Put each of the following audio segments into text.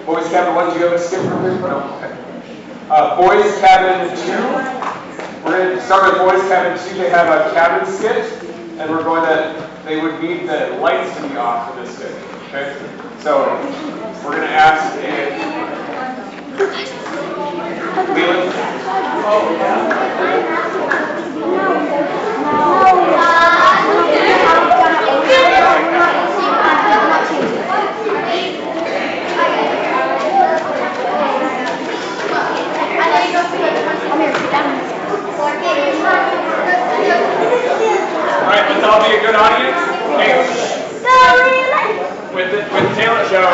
Boys Cabin 1, do you have a skit for me? No. Okay. Boys Cabin 2. We're going to start with Boys Cabin 2. They have a cabin skit, and they would need the lights to be off for this skit. Okay? So we're going to ask if Leland. Alright, let's all be a good audience. Okay. With the talent show.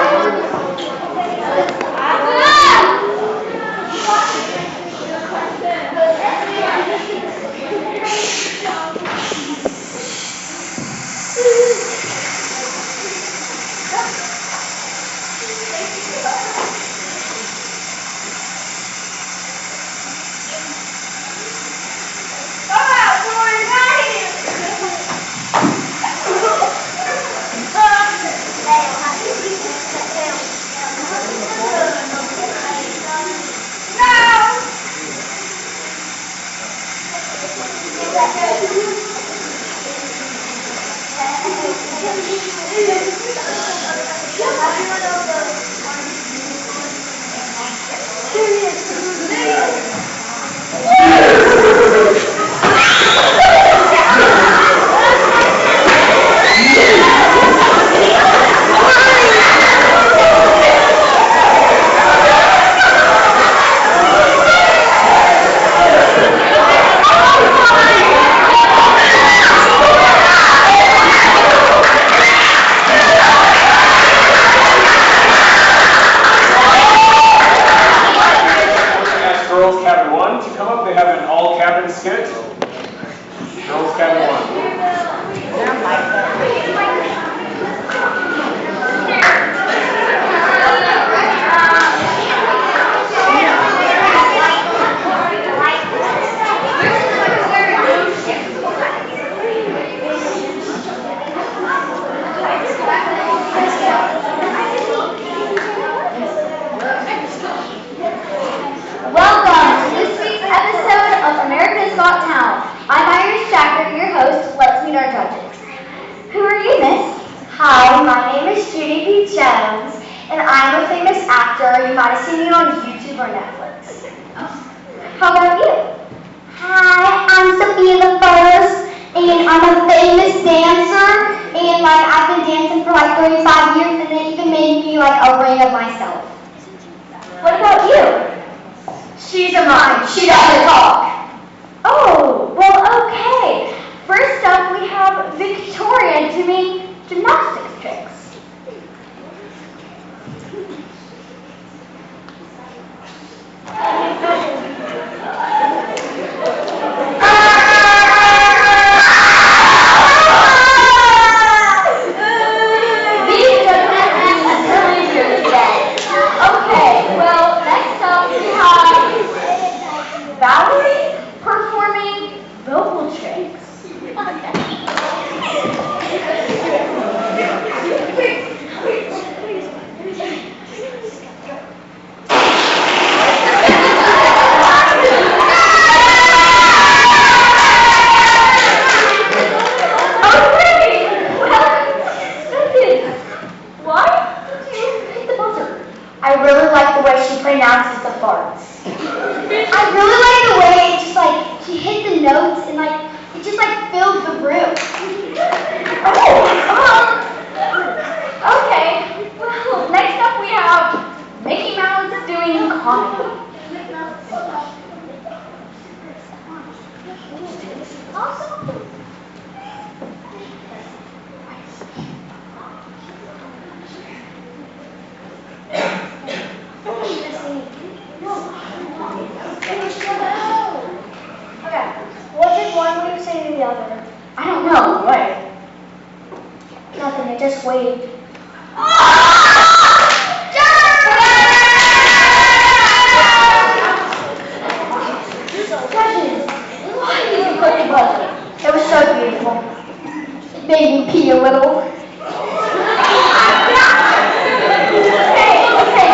Made me pee a little. Okay,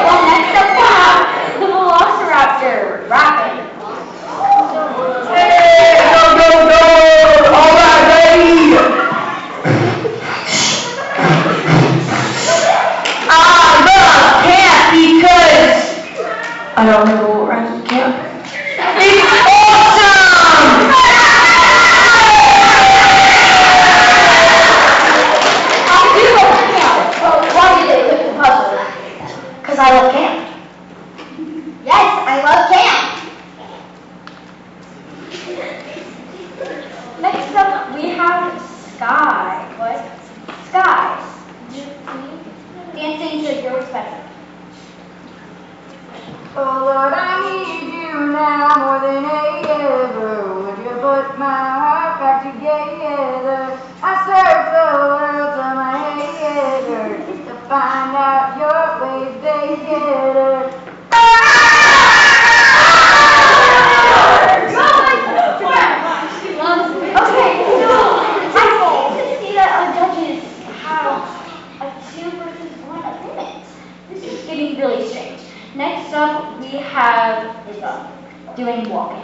well, I don't remember what rank you camp. It's awesome! I do love camp. Well, why did they pick the puzzle? Because I love camp. Yes, I love camp. Next up, we have Sky. What? Sky. Dancing to Your Respect. Oh Lord, I need you now more than ever. Would you put my heart back together? I search the world to my header to find out your ways better. Okay, I seem to see that our judges have a 2 versus 1 opponent. This is getting really strange. Next up, we have Isabel doing walking.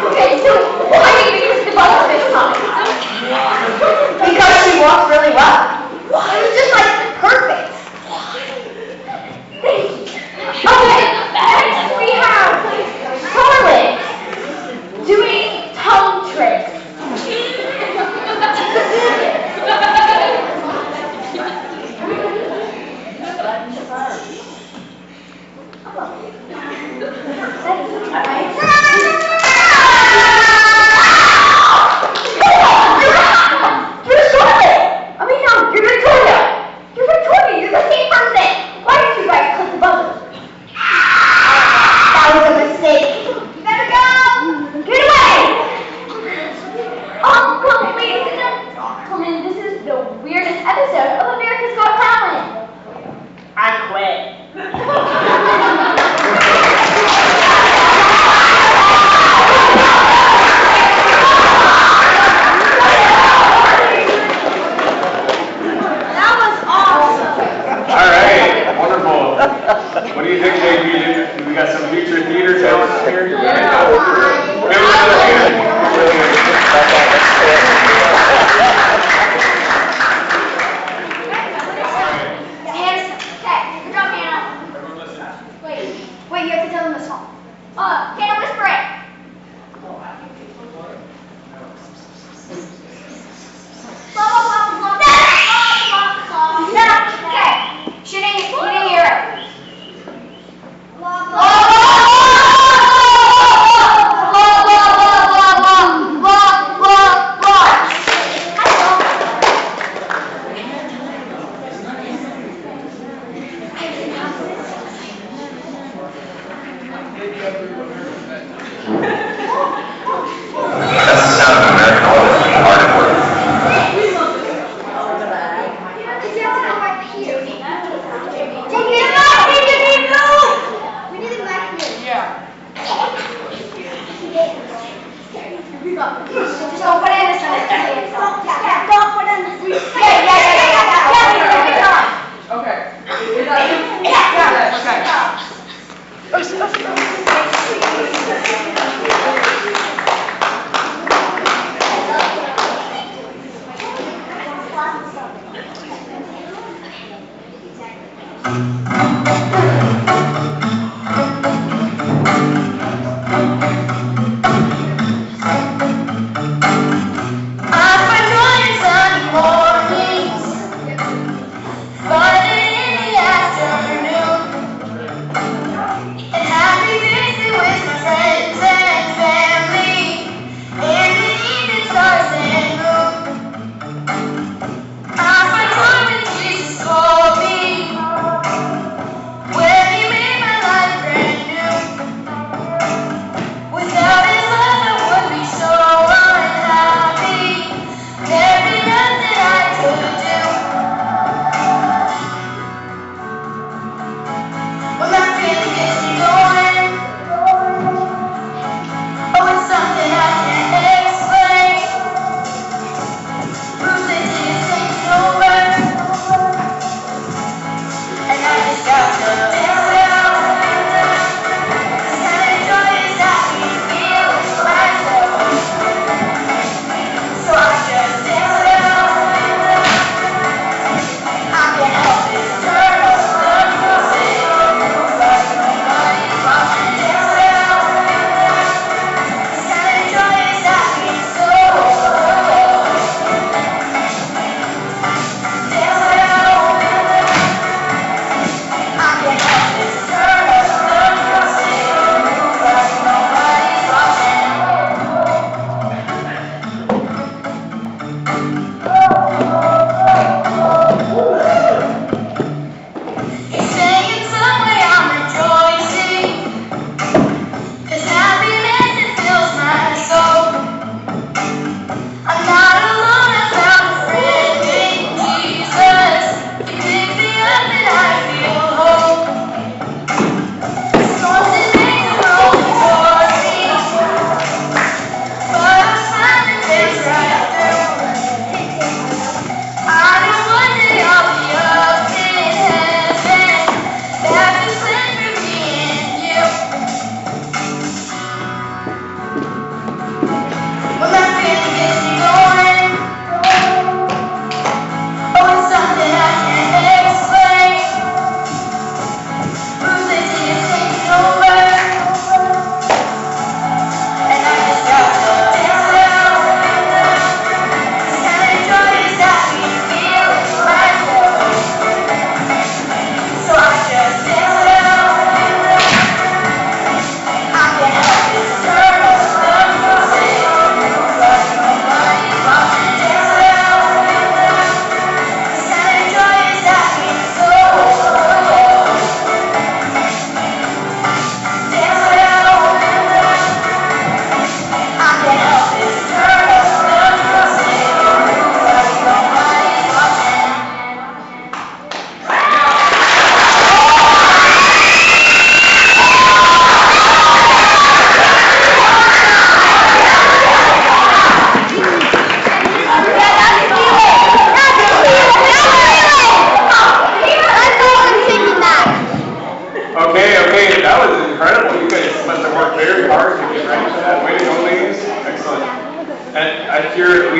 Okay, so why do you use the buzzer this time? Because she walks really well. It was just like perfect. Thank you. Okay, next we have Charlotte doing tongue tricks. What do you think, JP? We got some future theater talents here. Hands, okay, your drum hand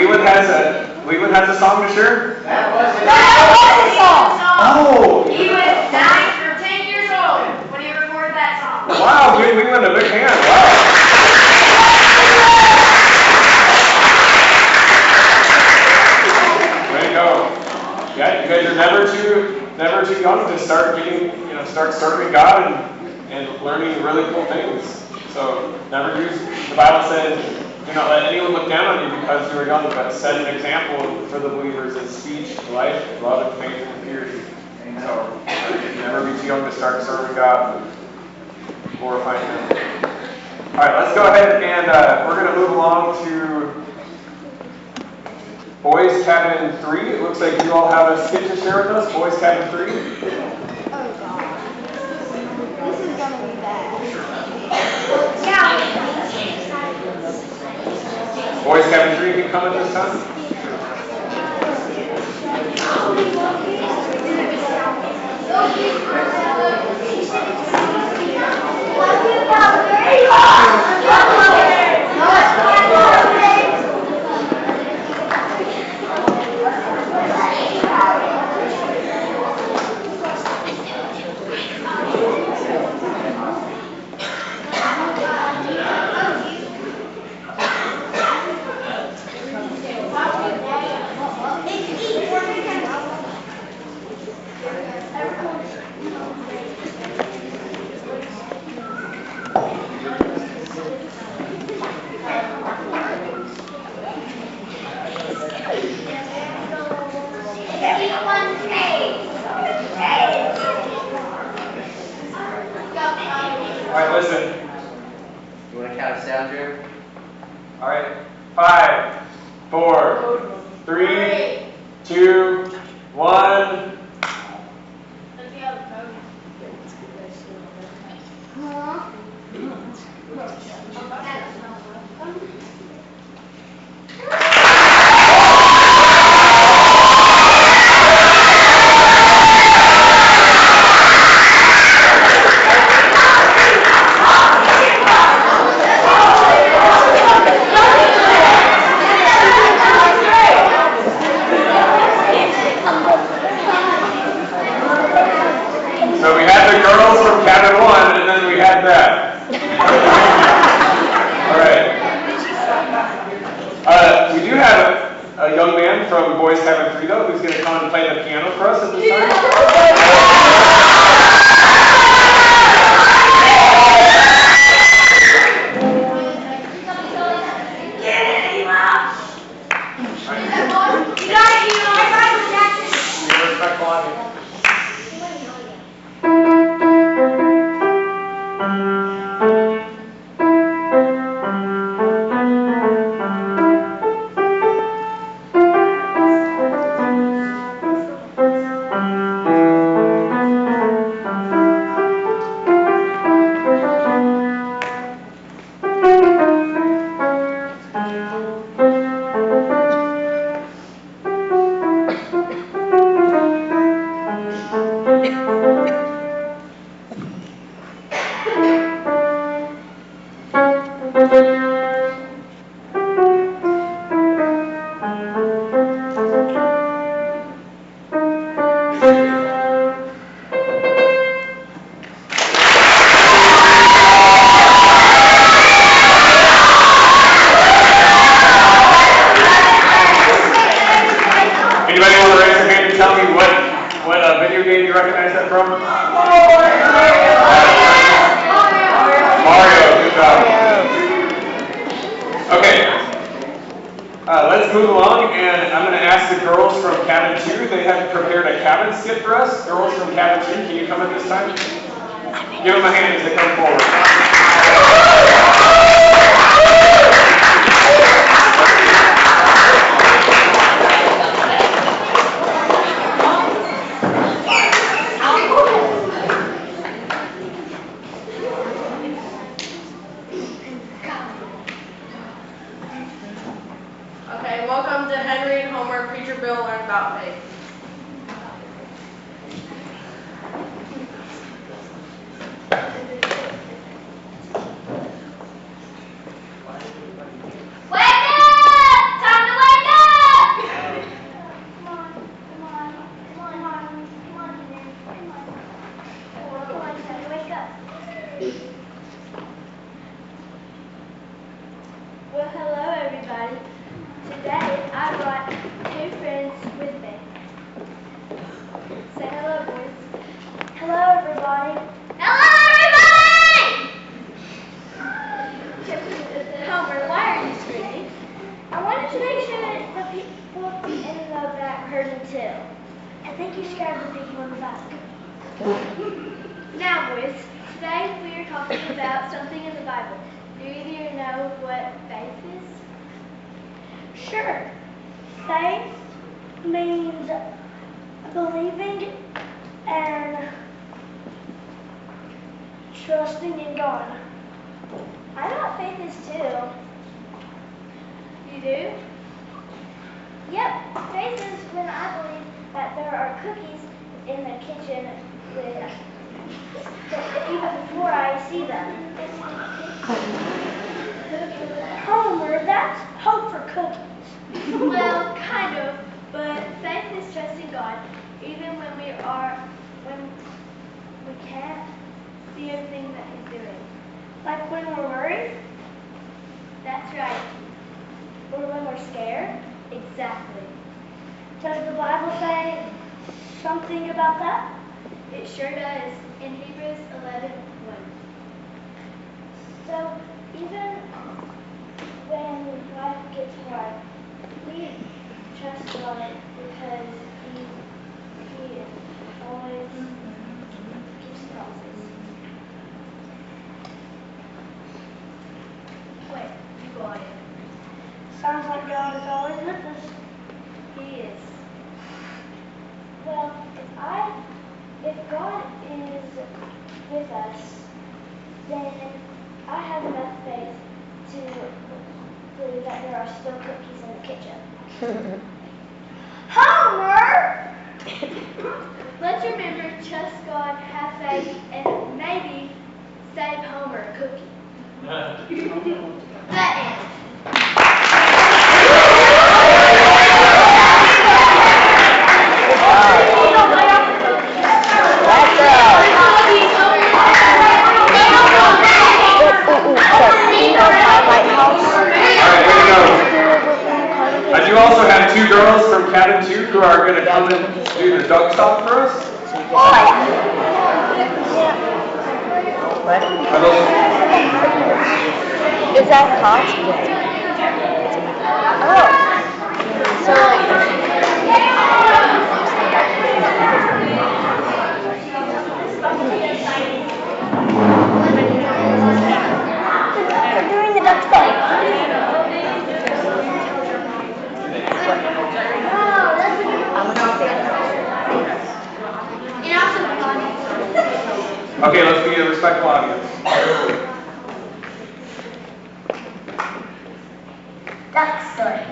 Leland has a song to share? That was a song. Oh! He was 9 or 10 years old when he recorded that song. Wow, give Leland a big hand. Wow. Way to go. Yeah, you guys are never too young to start start serving God and learning really cool things. So the Bible says, do not let anyone look down on you because you are young, but set an example for the believers in speech, life, love, and faith, and purity. So never be too young to start serving God and glorifying Him. All right, let's go ahead and we're going to move along to Boys Cabin 3. It looks like you all have a skit to share with us. Boys Cabin 3. Oh God. This is gonna be bad. Boys Cabin 3, can you come at this time? All right, listen. You want to count us down, Drew? All right, 5, 4, 3, 2, 1. So we had the girls from cabin 1, and then we had that. All right. We do have a young man from Boys Cabin 3, though, who's going to come and play the piano for us at this time. Anybody want to raise their hand and tell me what video game you recognize that from? Mario, good job. Okay, let's move along, and I'm going to ask the girls from cabin 2. They have prepared a cabin skit for us. Girls from cabin 2, can you come at this time? Give them a hand as they come forward. Okay, welcome to Henry and Homer, Preacher Bill Learn About Faith. Wake up! Time to wake up! should the people in the back heard him too? I think you scared the people in the back. Now, boys, today we are talking about something in the Bible. Do either of you know what faith is? Sure. Faith means believing and trusting in God. I know what faith is too. You do? Yep, faith is when I believe that there are cookies in the kitchen even before I see them. Homer, that's hope for cookies. Well, kind of, but faith is trusting God even when we can't see everything that He's doing. Like when we're worried. That's right. Or when we're scared. Exactly. Does the Bible say something about that? It sure does in Hebrews 11:1. So even when life gets hard, we trust God because He always keeps promises. Wait, you got it. Sounds like God is always with us. He is. Well, if God is with us, then I have enough faith to believe that there are still cookies in the kitchen. Homer! Let's remember, trust God, have faith, and maybe save Homer a cookie. The end. I do also have two girls from Cabin 2 who are going to come and do the duck stop for us. Are those... Is that hot? Oh. So we're doing the duck stop. Okay, let's be a respectful audience. Duck story.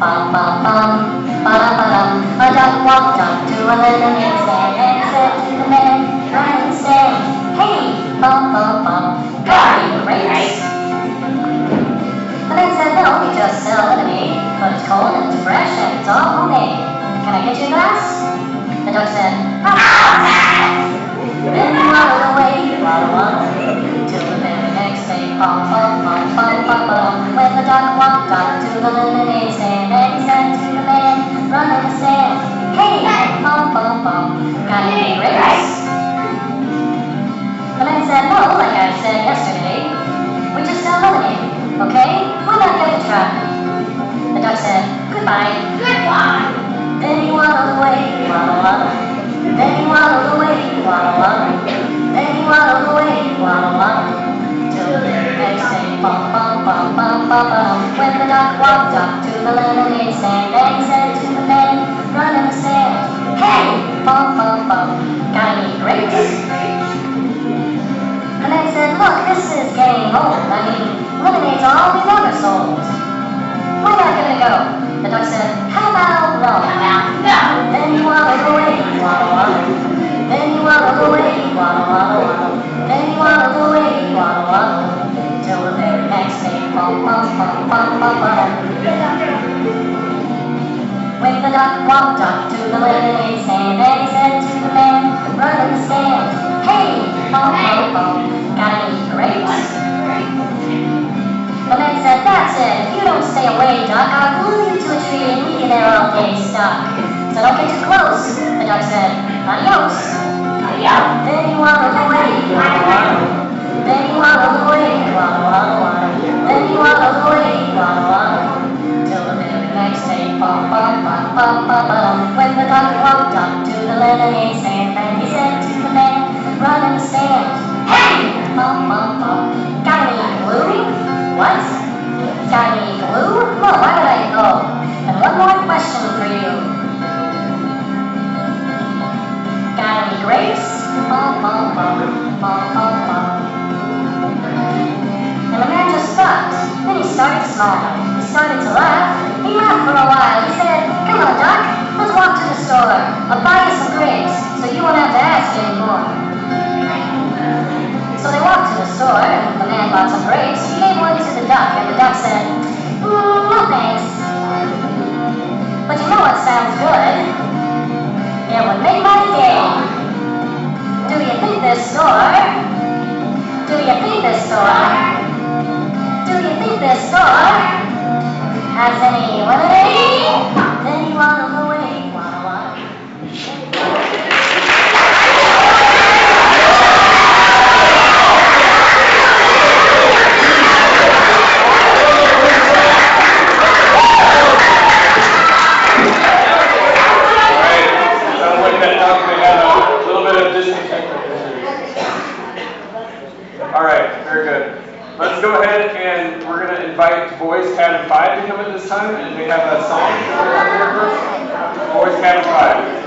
Bum bum bum, ba-dum ba-dum. A duck walked up to a lemonade stand and said to the man running the stand, "Hey, bum bum bum, got any grapes?" The man said, "No, we just sell lemonade, but it's cold and it's fresh and it's all homemade. Can I get you a glass?" The duck said, then he waddled away, waddle waddle, till the very next day, bum bum bum bum bum bum. When the duck walked up to the lemonade stand and he said to the man running the stand, "Hey, bum bum bum, got any grapes?" The man said, "No, like I said yesterday, we just sell lemonade, okay? Why not give it a try?" The duck said, "Goodbye." Goodbye. Then he waddled away, waddle waddle. Then he waddled away, waddle waddle. Then he waddled away, waddle waddle. Till the very next day, bum bum bum bum bum bum. When the duck walked up to the lemonade stand and he said to the man running the stand, "Hey, bum bum bum, got any grapes?" The man said, "Look, this is getting old. I mean, lemonades are all we've ever sold. Why not give it a go?" The duck said, "How about no?" Then he waddled away, waddle waddle. Then he waddled away, waddle waddle. Then he waddled away, waddle waddle. Till the very next day, bum bum bum bum bum bum. When the duck walked up to the lemonade stand and he said to the man running the stand, "Hey, bum bum bum, got any grapes?" The man said, "That's it. If you don't stay away, duck, I'll glue you to a tree and leave you there all day stuck. So don't get too close." The duck said, "Adios." Adios. Then he waddled away, waddle waddle. Then he waddled away, waddle waddle waddle. Then he waddled away, waddle waddle. Till the very When the doctor walked up to the lemonade stand, and he said to the man running the stand, "Hey, got any glue? What? Got any glue? Well, why would I? Oh, and one more question for you. Got any grapes? And the man just stopped. Then he started smiling. He started to laugh. He laughed for a while. He said, "Come on, Doc, let's walk to the store. I'll buy you some grapes, so you won't have to ask anymore." So they walked to the store, and the man bought some grapes. He gave one to the duck, and the duck said, "No thanks. But you know what sounds good? It would make my day. Do you think this store? Do you think this store? Do you think this store has any lemonade? Then you want them away, wanna. Sounds like that dog may have a little bit of discontent. All right, very good. Let's go ahead and we're going to invite Boys Cabin 5 to come in this time, and they have that song. Boys Cabin 5.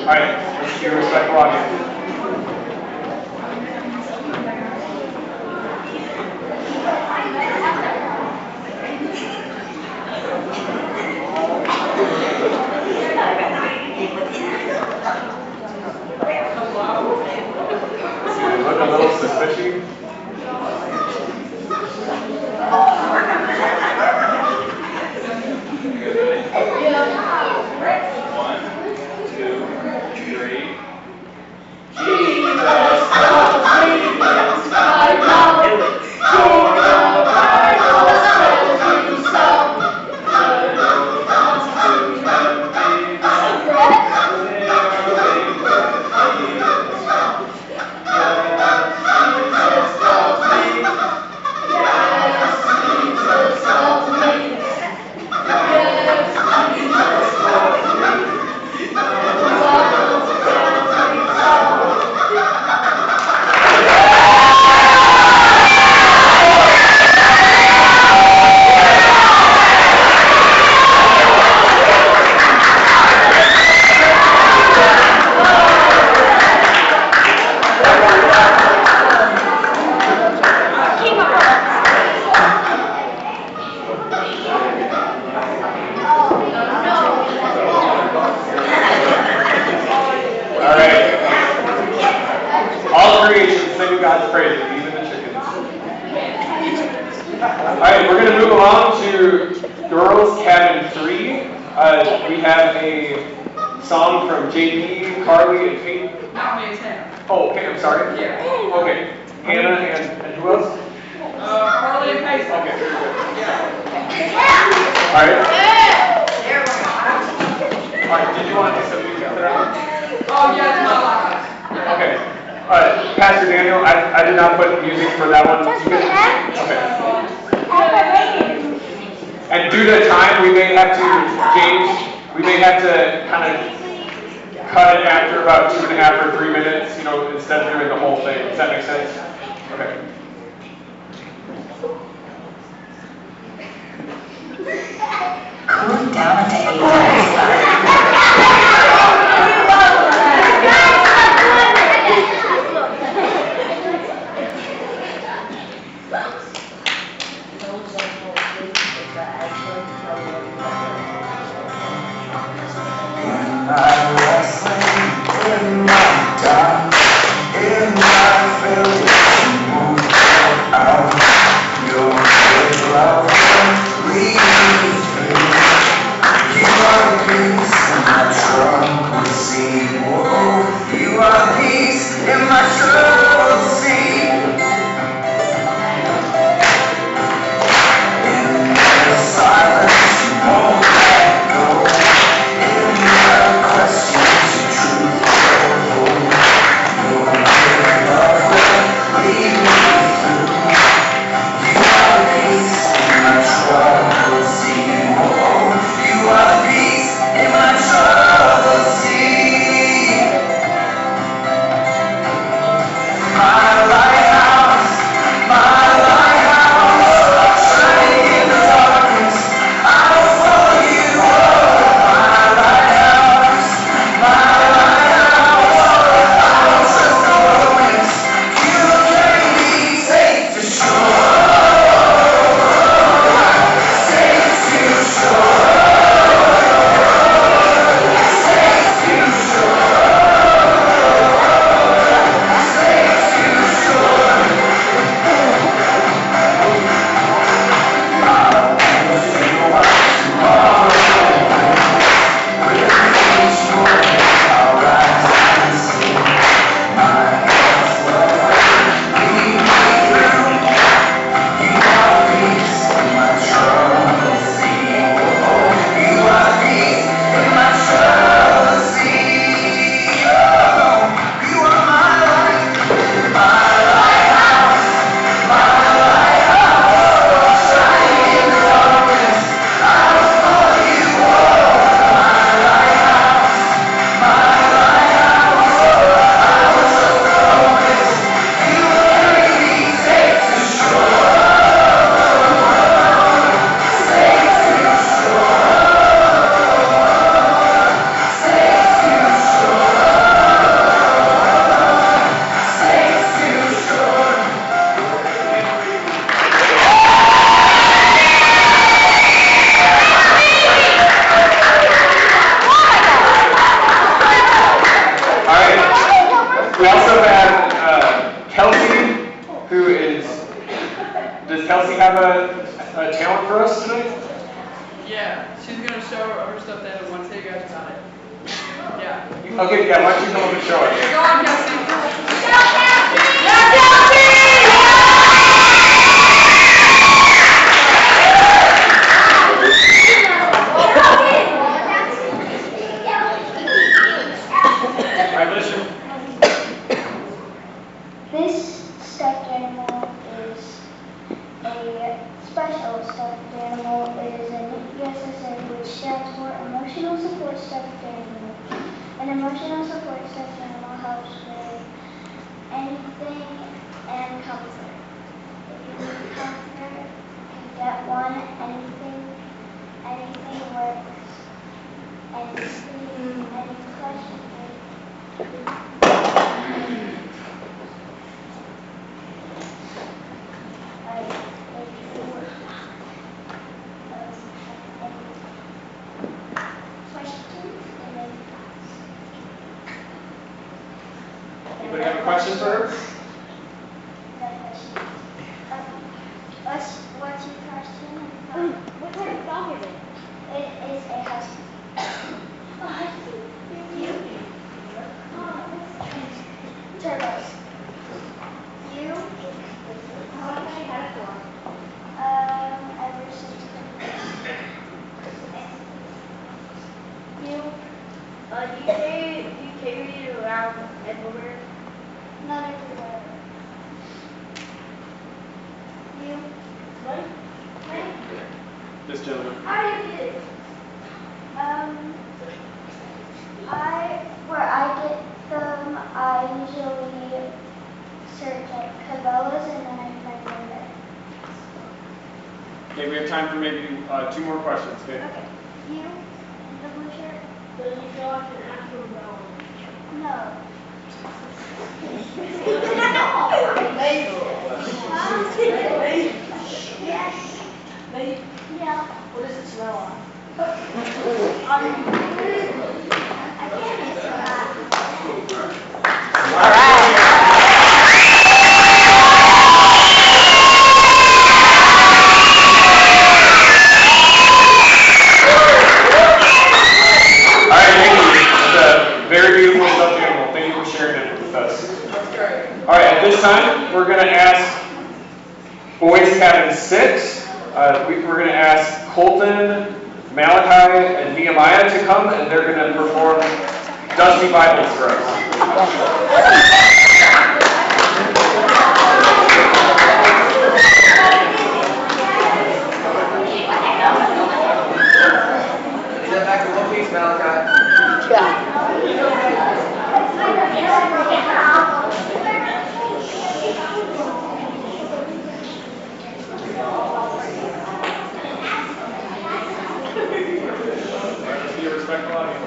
All right, let's do respectful audience. You look a little suspicious. God's praises, even the chickens. Alright, we're going to move along to Girls Cabin 3. We have a song from JB, Carly, and Kate. Not me, it's Hannah. Oh, okay, I'm sorry. Yeah. Okay, Hannah and who else? Carly and Paisley. Okay, very good. Yeah. Alright. Alright, did you want to do something together? Oh, yeah, it's not like us. Okay. Pastor Daniel, I did not put music for that one. Okay. And due to time, we may have to, James, we may have to kind of cut it after about 2.5 or 3 minutes, you know, instead of doing the whole thing. Does that make sense? Okay. Cool down to 8. I'm wrestling in my time, in my failure to move out. Your good love will lead me through. You are peace and We also have Kelsey, who is, does Kelsey have a talent for us tonight? Yeah, she's gonna show her stuff then once they guys got it. Yeah. Okay, yeah, why don't you come up and show us? Go on, Kelsey. Alright, listen. This stuffed animal is a special stuffed animal. It is an ESSA, which stands for Emotional Support Stuffed Animal. An emotional support stuffed animal helps with anything and comfort. If you need comfort, you can get one. Anything works. Anything, any questions? Anybody have a question for her? What's your question? What type of dog is it? It is a husky. A husky? You? Turbos. You? How long has she had it for? Ever since you? Do you carry it around everywhere? Not everywhere. You? What? This gentleman. How do you get it? Where I get them, I usually search like Cabela's and then I find them there. Okay, we have time for maybe 2 more questions, okay? Okay. You? The blue shirt? Does he feel like an actual dog? No. Yes. Yeah. What does it smell like? I can't answer that. All right. All right, thank you. It's a very beautiful stuffed animal. Thank you for sharing it with us. That's great. All right, at this time, we're going to ask Boys Cabin 6. We're going to ask Colton, Malachi, and Nehemiah to come, and they're going to perform Dusty Bibles for us. Is that back in one piece, Malachi? Be a respectful audience.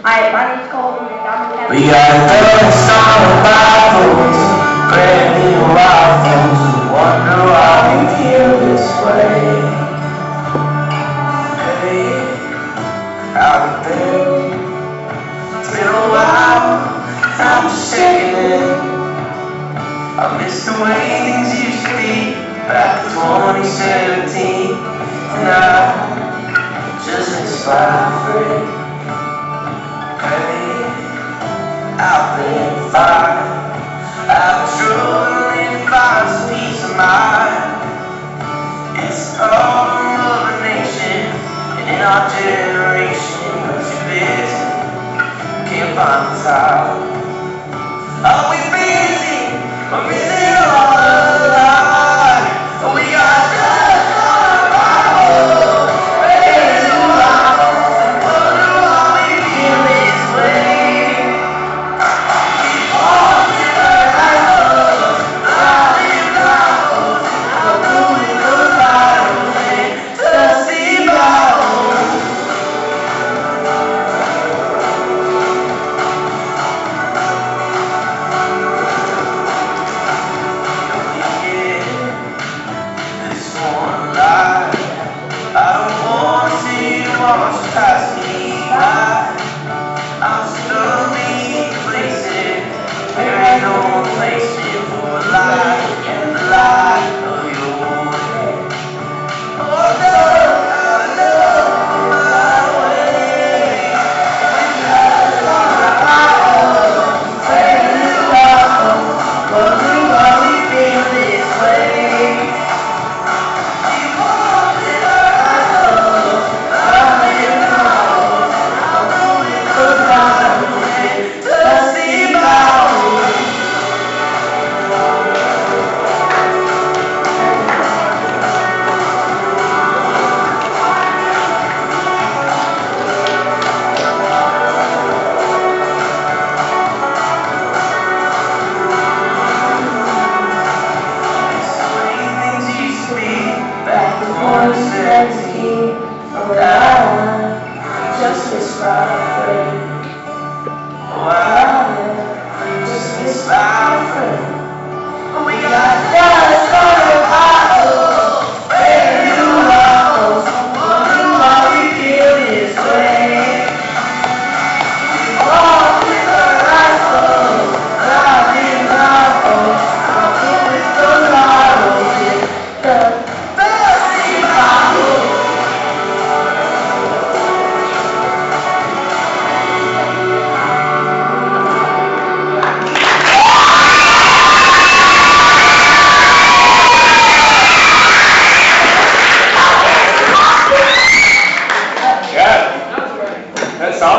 Hi, my name's Colton and I'm We got the summer Bibles, brand new albums. Wonder why we feel this way. Hey, out there, it's been a while. I'm just checking in. I miss the way things used to be back in 2017. And I just miss my friend. I've been fine. I've truly found some peace of mind. It's all over the nation, and in our generation, we're too busy, can't find the time. Are we busy? Or is it all a lie? We got just one Bible, ready to rock. Wonder why we feel this way.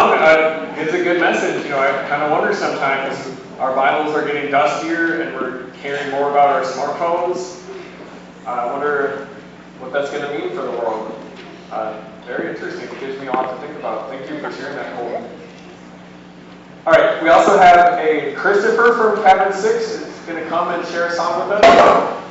song gives a good message. You know, I kind of wonder sometimes, our Bibles are getting dustier and we're caring more about our smartphones. I wonder what that's going to mean for the world. Very interesting. It gives me a lot to think about. Thank you for sharing that, Cole. All right, we also have a Christopher from Cabin 6 is going to come and share a song with us.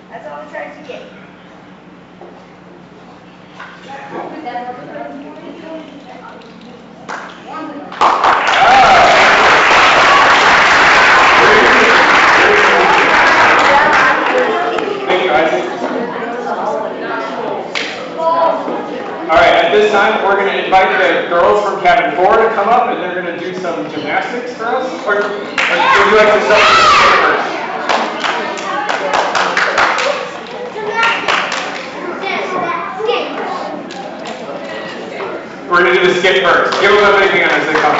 That's all I tried to get. Thank you, Isaac. All right, at this time, we're going to invite the girls from cabin 4 to come up, and they're going to do some gymnastics for us. Or would you like to start with the skit first? We're going to do the skit first. Give them a big hand as they come.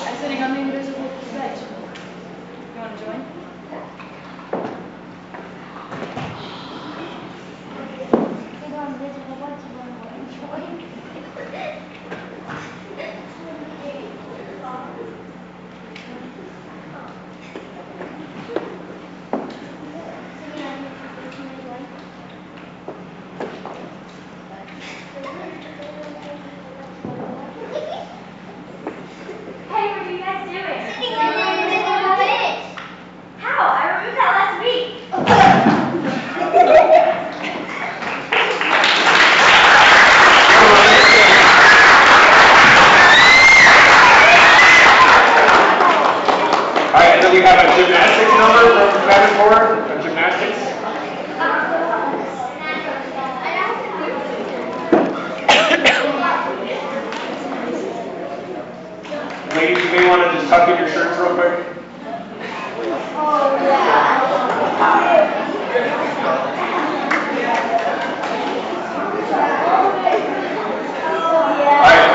I'm sitting on the invisible bed. You want to join? Hey, what are you guys doing? Sitting on the invisible bed. How? I removed that last week. All right, and then we have a gymnastics number from cabin 4, a gymnastics. Ladies, you may want to just tuck in your shirts real quick. All right.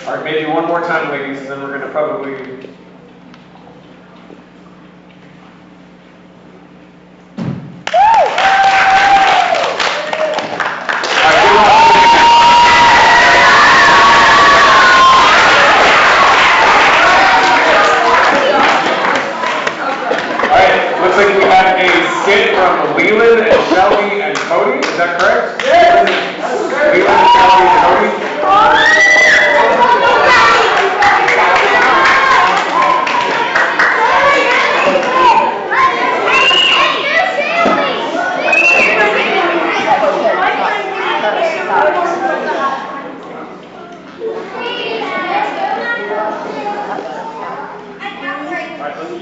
All right, maybe one more time, ladies, and then we're going to probably... Looks like we have a skit from Leland and Shelby and Cody. Is that correct? Yes. Leland, Shelby, and Cody.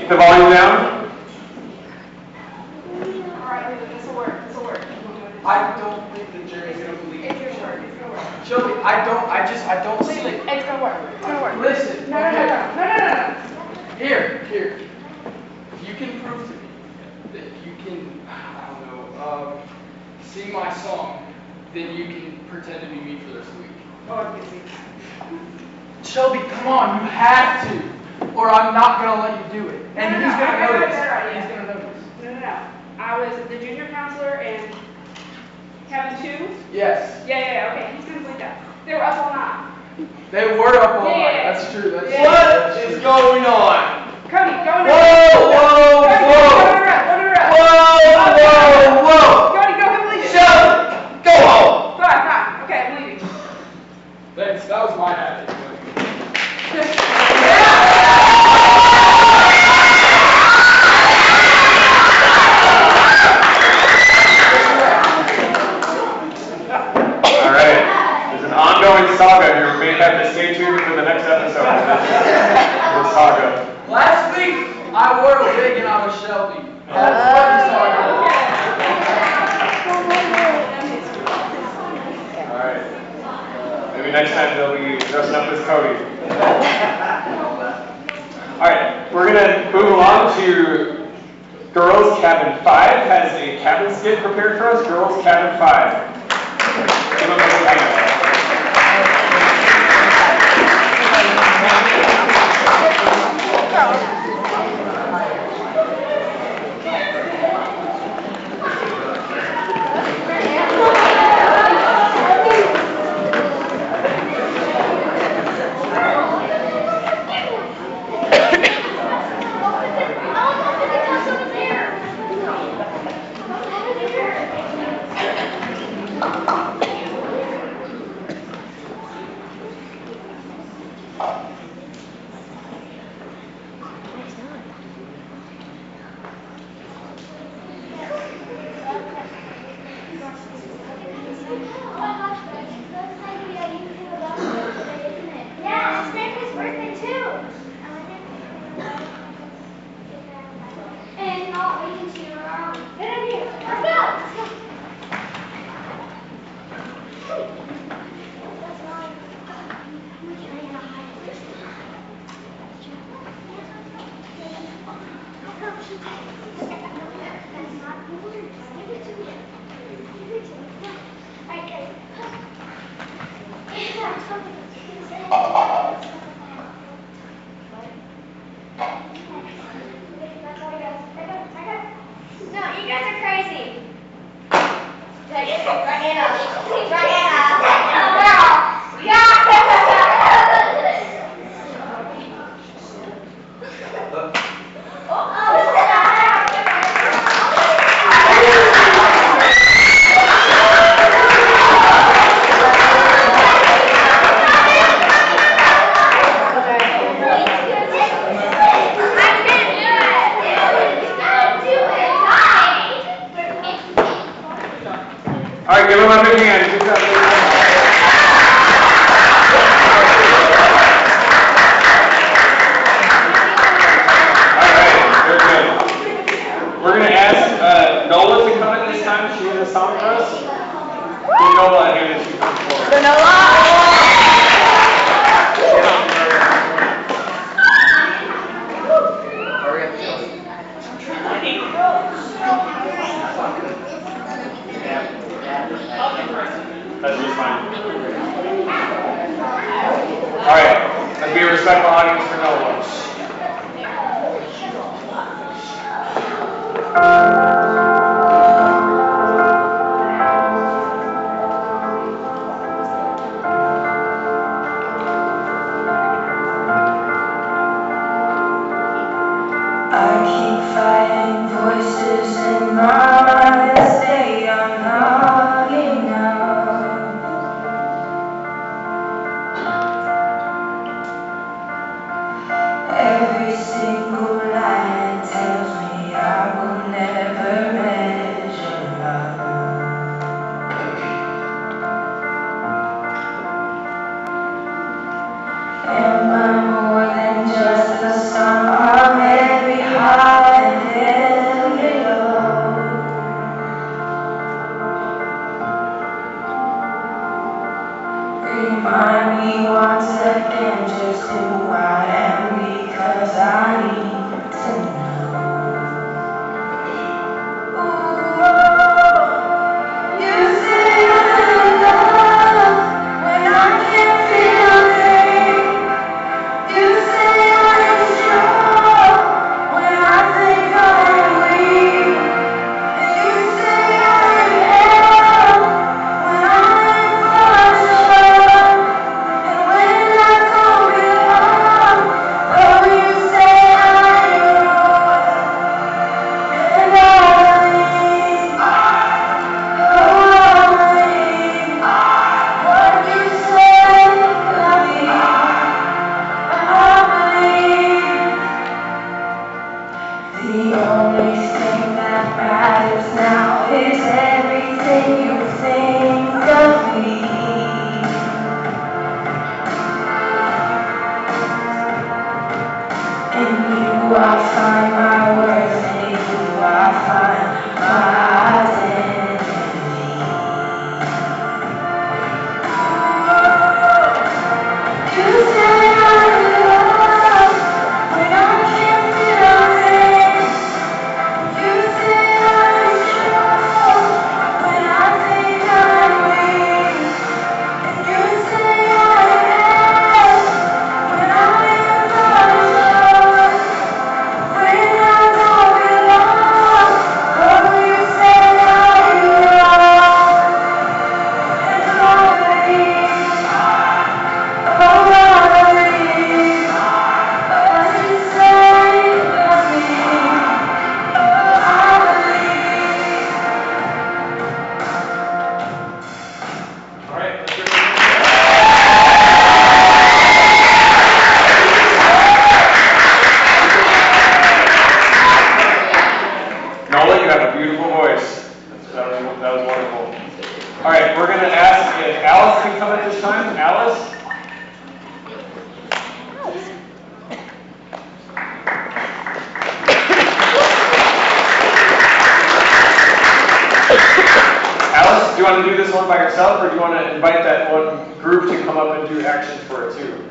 Keep the volume down. Alright, this will work. I don't think the jury's gonna believe it. It's gonna work. Shelby, I don't see Listen, it. it's gonna work. Listen, No. Here. If you can prove to me that you can, I don't know, sing my song, then you can pretend to be me for the rest of the week. Oh, I can see. Shelby, come on, you have to, or I'm not gonna let you do it. And No, he's I gonna got a notice. better idea. He's gonna notice. No. I was the junior counselor and Kevin too. Yes, Yeah, okay. He's gonna believe that. They were up all night. they were up all night. Yeah. That's true. That's Yeah. true. What is going on? Cody, go in Whoa! Cody, go and believe it. Shelby, go home. Fine. Okay, I'm leaving. Thanks. That was my habit. All right. There's an ongoing saga here. We may have to stay tuned for the next episode of this saga. Last week, I wore a wig and I was Shelby. That's what he's talking about. All right. Maybe next time they'll be dressing up as Cody. All right. We're gonna move along to Girls Cabin 5 has a cabin skit prepared for us. Girls Cabin 5. Give them a big hand. Yeah, it's Franklin's birthday too. And not waiting to your arm. Good idea. Let's go. That's mine. We can hide this. That's not yours. Give it to me. Give it to me. All right, guys. No, you guys are crazy. All right, give them a big hand. Good job. All right, very good. We're going to ask Nola to come in this time. She has a song for us. Give Nola a hand as she comes forward. Hurry up, Shelby. That's just fine. All right, let's be a respectful audience for Nola. I keep fighting voices in my mind that say I'm not enough. Every single line tells me I will never measure up. Am I more than just the sum of every heart? remind me once again just who I am, because I need to know. Ooh, you say I'm in love when I can't feel a thing. You say I'm strong when I think I'm weak. And you say I'm hell when I'm in frustration. And when I don't belong, oh, you say I'm yours. And I believe, oh, I believe what you say about me. I believe the only thing that matters now is everything you think of me. In you I find my worth, in you I find my identity. You say I'm in love when I can't feel a thing. You say I'm strong when I think I'm weak. And you say I'm hell when I'm in frustration. When I don't belong, oh, you say I'm yours. And I believe, oh, I believe what you say about me. I believe. All right, let's hear it. Nola, you have a beautiful voice. That was wonderful. All right, we're going to ask if Alice can come at this time. Alice? Alice, do you want to do this one by yourself, or do you want to invite that one group to come up and do actions for it too?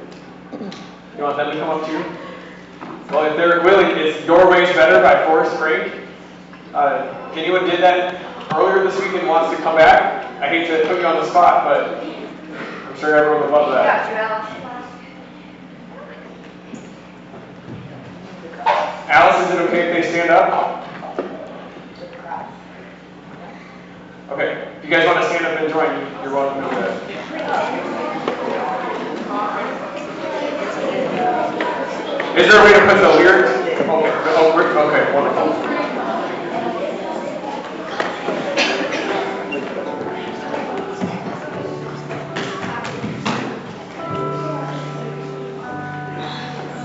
You want them to come up too? Well, if they're willing, it's Your Way's Better by Forrest Frank. If anyone did that earlier this week and wants to come back, I hate to put you on the spot, but I'm sure everyone would love that. Alice, is it okay if they stand up? Okay, if you guys want to stand up and join, you're welcome to do that. Is there a way to put the lyrics? Okay, wonderful.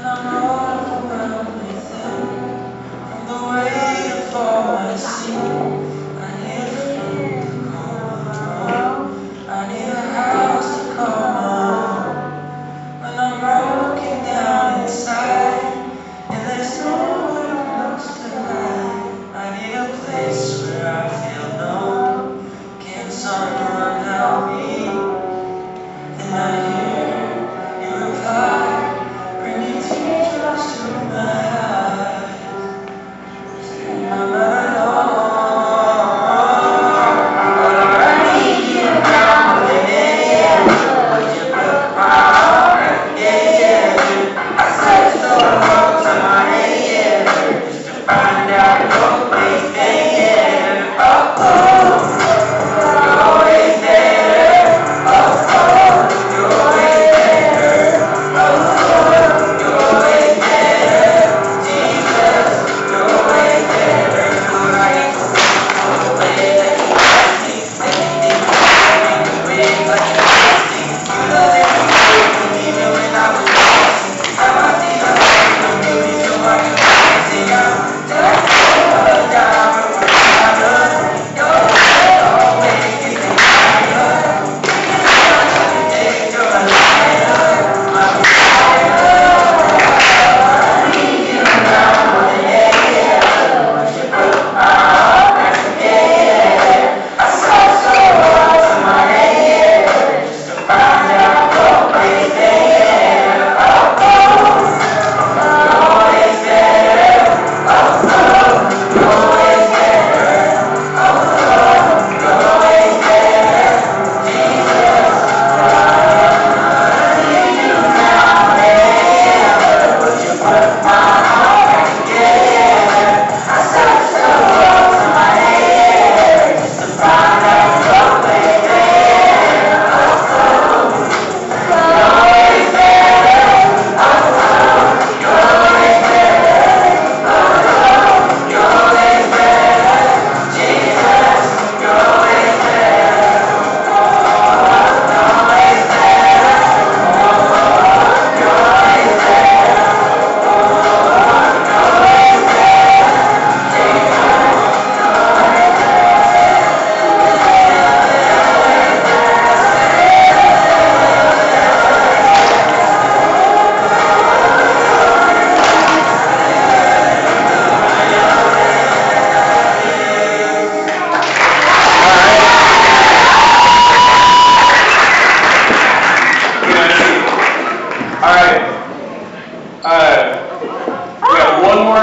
I'm overwhelmed within the weight of all I see. I need a friend to call home. I need a house to call home. When I'm broken down inside, and there's no one else to rely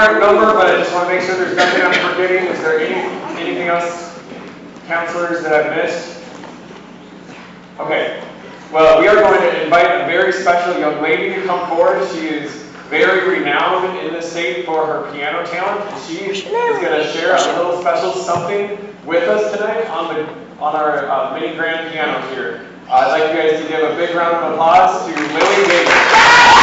correct number, but I just want to make sure there's nothing I'm forgetting. Is there anything else, counselors, that I've missed? Okay. Well, we are going to invite a very special young lady to come forward. She is very renowned in the state for her piano talent. And she is going to share a little special something with us tonight on our mini grand piano here. I'd like you guys to give a big round of applause to Lily Davis.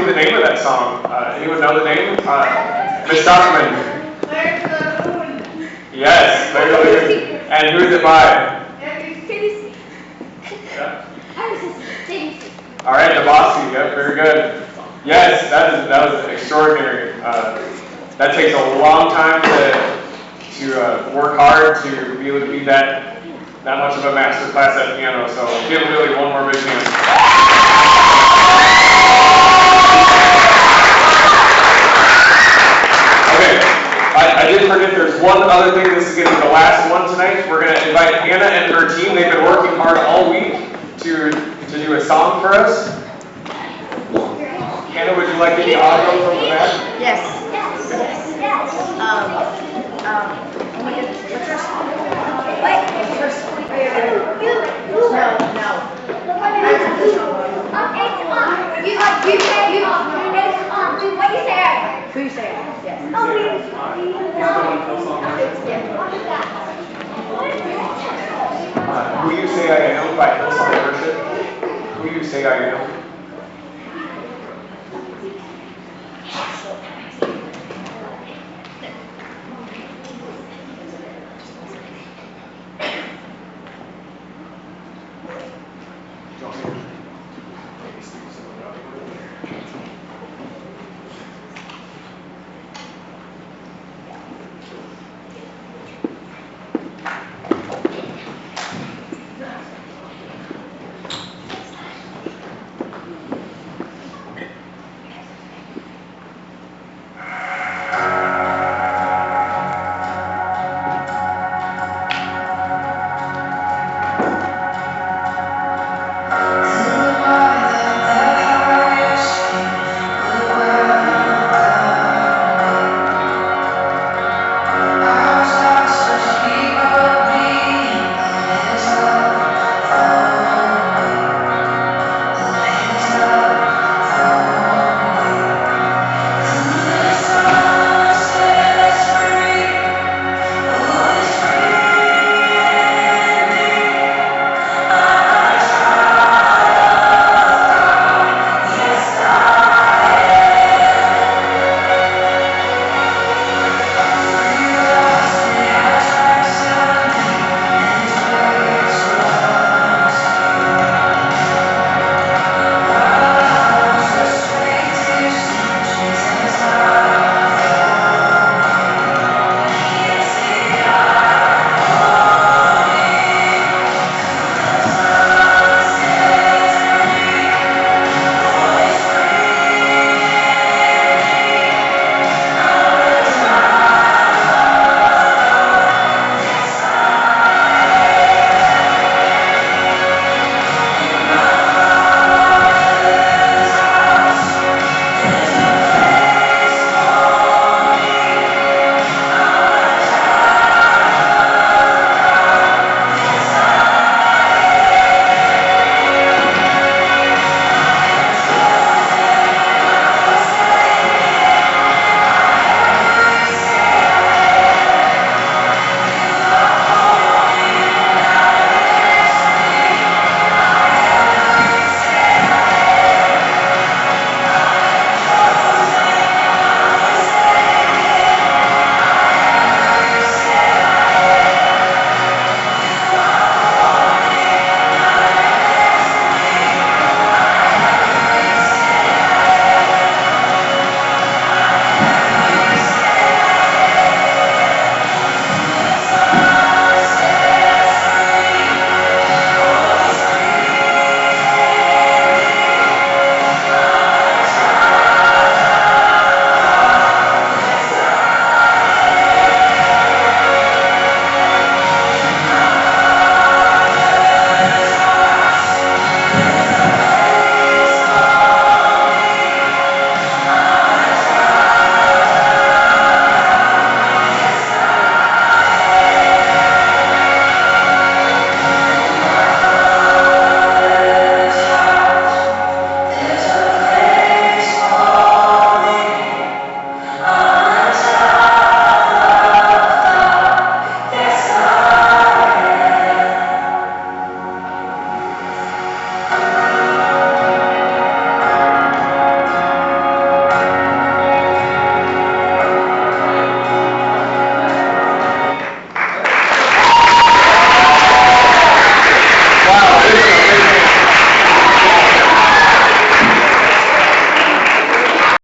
the name of that song. Anyone know the name? Miss Stockman. Yes, Claire the Lagoon. And who is it by? Yeah. All right, the Bossy. Yep, very good. Yes, that was extraordinary. That takes a long time to work hard to be able to be that much of a master class at piano. So give Lily one more big hand. Okay, I did forget there's one other thing. This is going to be the last one tonight. We're going to invite Hannah and her team. They've been working hard all week to do a song for us. Hannah, would you like any audio from the back? Yes. Yes. What's your song? Wait. No. What you say? Who you say? Yes. Who You Say I Am by Hillsong Worship. Who You Say I Am.